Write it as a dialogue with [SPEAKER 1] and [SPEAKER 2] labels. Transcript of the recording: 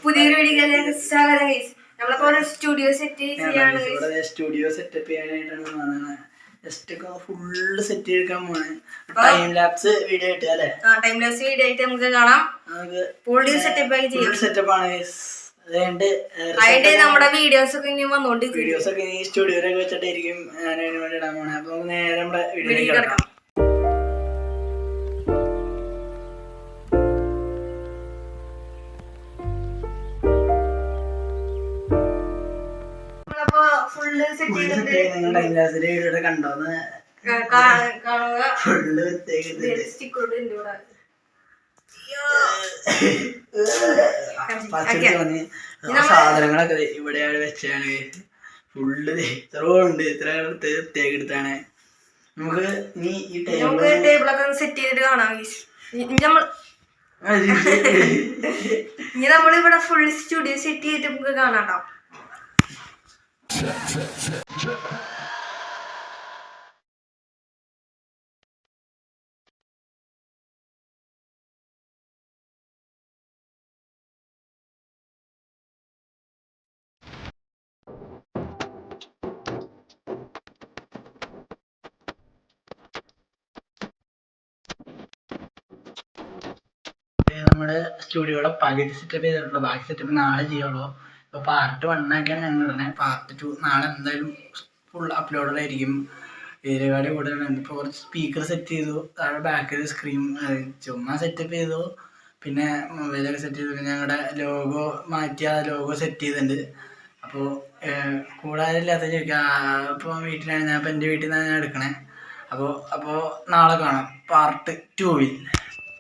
[SPEAKER 1] പുതിയൊരു വീഡിയോയിലേക്ക് സ്വാഗതം. നമ്മളിപ്പോ സ്റ്റുഡിയോ സെറ്റ് ചെയ്യാണ്.
[SPEAKER 2] സ്റ്റുഡിയോ സെറ്റപ്പ് ചെയ്യാനായിട്ടാണ് വന്നത്. ജസ്റ്റ് ഫുള്ള് സെറ്റ് ചെയ്തെടുക്കാൻ പോണേ. ടൈം ലാപ്സ് വീഡിയോ ആയിട്ട് അല്ലേ?
[SPEAKER 1] ടൈം ലാപ്സ് വീഡിയോ ആയിട്ട് നമുക്ക് കാണാം. ഫുൾ സെറ്റപ്പ് ആയി ചെയ്യാം.
[SPEAKER 2] സെറ്റപ്പാണ്.
[SPEAKER 1] അതിന്റെ നമ്മുടെ വീഡിയോസ് ഒക്കെ ഇനി വന്നോണ്ടിരിക്കും.
[SPEAKER 2] വീഡിയോസ് ഒക്കെ ഈ സ്റ്റുഡിയോയിലൊക്കെ വെച്ചിട്ടായിരിക്കും ഞാൻ അതിന് വേണ്ടി ഇടാൻ പോണേ. അപ്പൊ നേരെ നമ്മുടെ വീഡിയോയിലേക്ക് കിടക്കാം. കണ്ടോന്ന് ഫുള്ള് സാധനങ്ങളൊക്കെ ഇവിടെയാണ് വെച്ചാണ്. ഫുള്ള് ഇത്ര ഉണ്ട്, ഇത്ര വൃത്തിയാക്കി എടുത്താണ്. നമുക്ക് ഇനി ഈ
[SPEAKER 1] ടേബിളൊക്കെ സെറ്റ് ചെയ്തിട്ട് കാണാം. ഇനി നമ്മളിവിടെ ഫുൾ സ്റ്റുഡിയോ സെറ്റ് ചെയ്തിട്ട് നമുക്ക് കാണാട്ടോ.
[SPEAKER 2] നമ്മുടെ സ്റ്റുഡിയോയുടെ പകുതി സെറ്റപ്പ് ചെയ്തിട്ടുള്ളൂ. ബാക്കി സെറ്റപ്പ് നാളെ ചെയ്യുള്ളൂ. ഇപ്പോൾ പാർട്ട് 1 ആക്കിയാണ് ഞങ്ങൾ പറഞ്ഞത്. പാർട്ട് 2 നാളെ എന്തായാലും ഫുൾ അപ്ലോഡായിരിക്കും. ഏരിയകാട് കൂടുതലാണ്. ഇപ്പോൾ കുറച്ച് സ്പീക്കർ സെറ്റ് ചെയ്തു. താഴെ ബാക്കിൽ സ്ക്രീൻ ചുമ്മാ സെറ്റപ്പ് ചെയ്തു. പിന്നെ മൊബൈലൊക്കെ സെറ്റ് ചെയ്തു. പിന്നെ ഞങ്ങളുടെ ലോഗോ മാറ്റി ആ ലോഗോ സെറ്റ് ചെയ്തിട്ടുണ്ട്. അപ്പോൾ കൂടാതില്ലാത്ത ചോദിക്കുക. ഇപ്പോൾ വീട്ടിലാണ് ഞാൻ. ഇപ്പോൾ എൻ്റെ വീട്ടിൽ നിന്നാണ് ഞാൻ എടുക്കണേ. അപ്പോൾ നാളെ കാണാം പാർട്ട് 2.